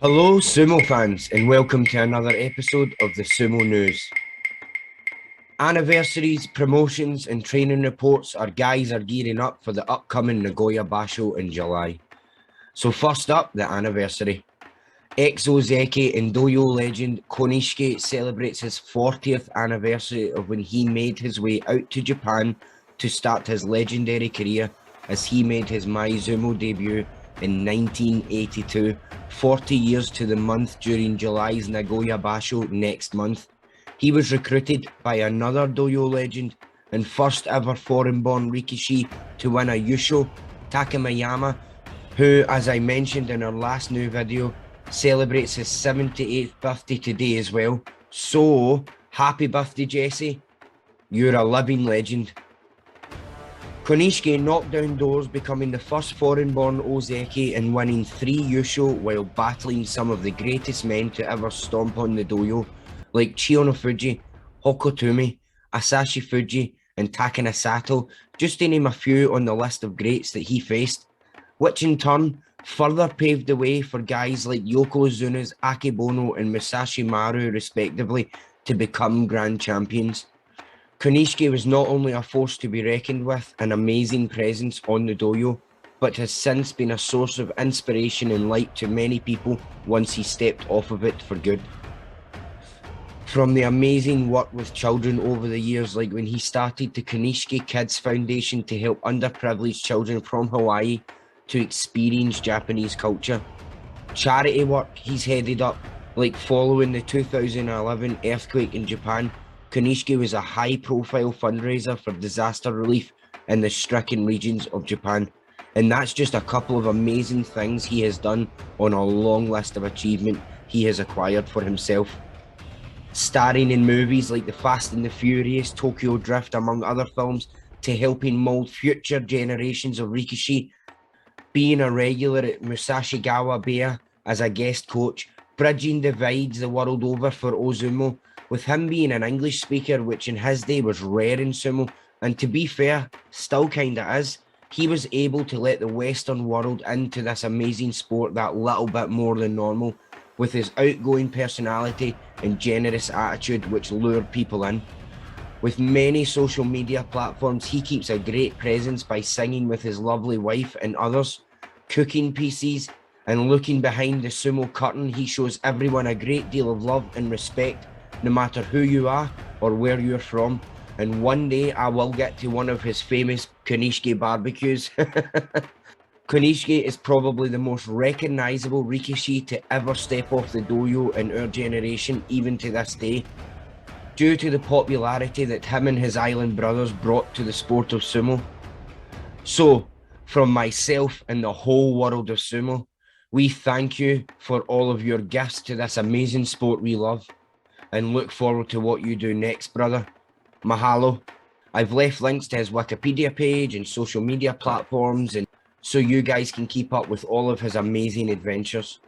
Hello, Sumo fans, and welcome to another episode of the Sumo News. Anniversaries, promotions, and training reports. Our guys are gearing up for the upcoming Nagoya Basho in July. So first up, the anniversary. Ex-Ozeki and Doyo legend Konishiki celebrates his 40th anniversary of when he made his way out to Japan to start his legendary career as he made his Maizumo debut in 1982, 40 years to the month during July's Nagoya Basho next month. He was recruited by another Doyo legend and first ever foreign-born Rikishi to win a Yusho, Takayasu, who, as I mentioned in our last new video, celebrates his 78th birthday today as well. So, happy birthday, Jesse. You're a living legend. Konishiki knocked down doors, becoming the first foreign-born Ozeki and winning 3 Yusho while battling some of the greatest men to ever stomp on the dojo, like Chiyonofuji, Hokotomi, Asashi Fuji, and Takana Sato, just to name a few on the list of greats that he faced, which in turn further paved the way for guys like Yokozuna's Akebono and Musashi Maru, respectively, to become grand champions. Konishiki was not only a force to be reckoned with, an amazing presence on the dojo, but has since been a source of inspiration and light to many people once he stepped off of it for good. From the amazing work with children over the years, like when he started the Konishiki Kids Foundation to help underprivileged children from Hawaii to experience Japanese culture. Charity work he's headed up, like following the 2011 earthquake in Japan, Konishiki was a high-profile fundraiser for disaster relief in the stricken regions of Japan. And that's just a couple of amazing things he has done on a long list of achievement he has acquired for himself. Starring in movies like The Fast and the Furious, Tokyo Drift, among other films, to helping mold future generations of Rikishi, being a regular at Musashigawa Beya as a guest coach, bridging divides the world over for Ozumo, with him being an English speaker, which in his day was rare in sumo, and to be fair, still kinda is. He was able to let the Western world into this amazing sport that little bit more than normal, with his outgoing personality and generous attitude which lured people in. With many social media platforms, he keeps a great presence by singing with his lovely wife and others, cooking PCs, and looking behind the sumo curtain. He shows everyone a great deal of love and respect, no matter who you are or where you're from. And one day I will get to one of his famous Konishiki barbecues. Konishiki is probably the most recognizable Rikishi to ever step off the dojo in our generation, even to this day, due to the popularity that him and his island brothers brought to the sport of sumo. So, from myself and the whole world of sumo, we thank you for all of your gifts to this amazing sport we love, and look forward to what you do next, brother. Mahalo. I've left links to his Wikipedia page and social media platforms, and so you guys can keep up with all of his amazing adventures.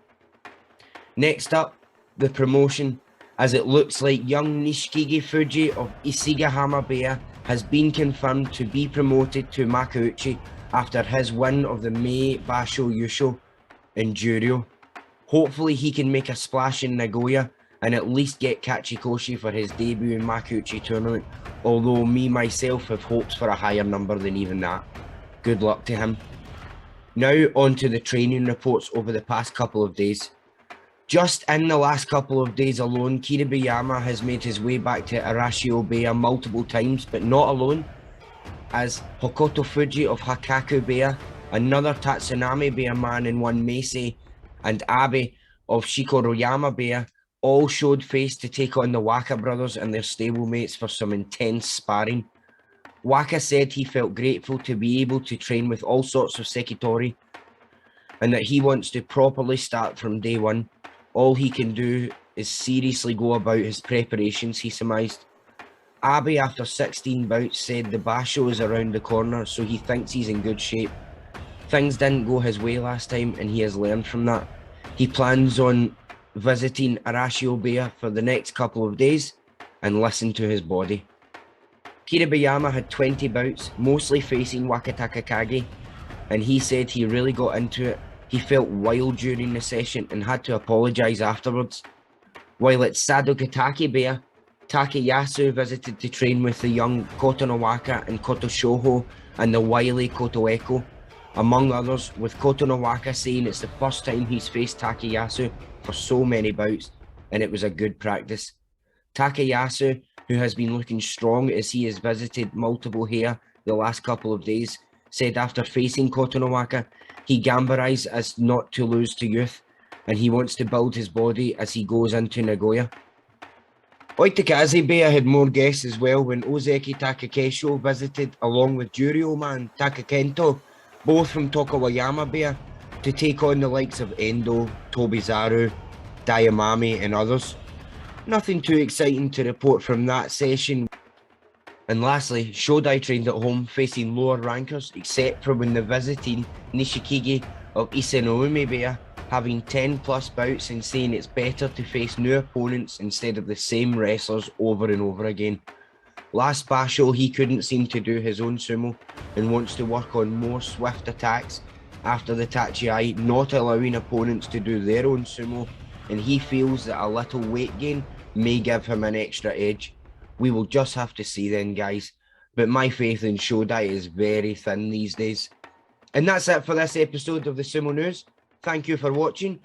Next up, the promotion, as it looks like young Nishikifuji of Isegahama Beya has been confirmed to be promoted to Makuuchi after his win of the May Basho Yusho in Juryo. Hopefully he can make a splash in Nagoya and at least get Kachikoshi for his debut in Makuuchi tournament, although me myself have hopes for a higher number than even that. Good luck to him. Now on to the training reports over the past couple of days. Just in the last couple of days alone, Kiribayama has made his way back to Arashio Beya multiple times, but not alone, as Hokoto Fuji of Hakaku Beya, another Tatsunami Beya man in one Meisei, and Abe of Shikoroyama Beya all showed face to take on the Waka brothers and their stablemates for some intense sparring. Waka said he felt grateful to be able to train with all sorts of Sekitori, and that he wants to properly start from day one. All he can do is seriously go about his preparations, he surmised. Abe, after 16 bouts, said the Basho is around the corner, so he thinks he's in good shape. Things didn't go his way last time, and he has learned from that. He plans on visiting Arashio Beya for the next couple of days and listen to his body. Kiribayama had 20 bouts, mostly facing Wakatakakage, and he said he really got into it. he felt wild during the session and had to apologise afterwards. While at Sadokatake Beya, Takayasu visited to train with the young Kotonowaka and Kotoshoho and the wily Kotoeko, among others, with Kotonowaka saying it's the first time he's faced Takayasu for so many bouts, and it was a good practice. Takayasu, who has been looking strong as he has visited multiple here the last couple of days, said after facing Kotonowaka, he gambarized as not to lose to youth, and he wants to build his body as he goes into Nagoya. Oitakaze Beya had more guests as well when Ozeki Takakeisho visited along with Juryo Man Takakento, both from Tokawayama Beya, to take on the likes of Endo, Tobizaru, Dayamami and others. Nothing too exciting to report from that session. And lastly, Shodai trained at home facing lower rankers except for when the visiting Nishikigi of Isenoume Beya, having 10 plus bouts and saying it's better to face new opponents instead of the same wrestlers over and over again. Last basho he couldn't seem to do his own sumo and wants to work on more swift attacks after the Tachiai not allowing opponents to do their own sumo, and he feels that a little weight gain may give him an extra edge. We will just have to see then, guys, but my faith in Shodai is very thin these days. And that's it for this episode of the Sumo News. Thank you for watching,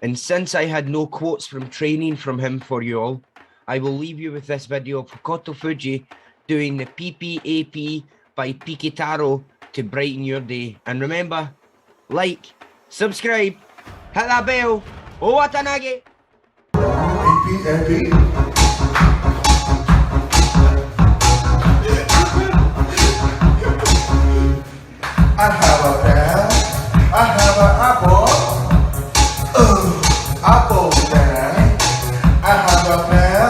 and since I had no quotes from training from him for you all, I will leave you with this video of Hokuto Fuji doing the PPAP by Pikitaro to brighten your day. And remember, like, subscribe, hit that bell, Owatanage! PPAP. I have a pear, I have an apple, apple pear. I have a pear,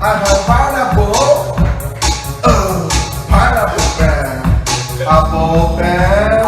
I have pineapple, pineapple pear, apple pear.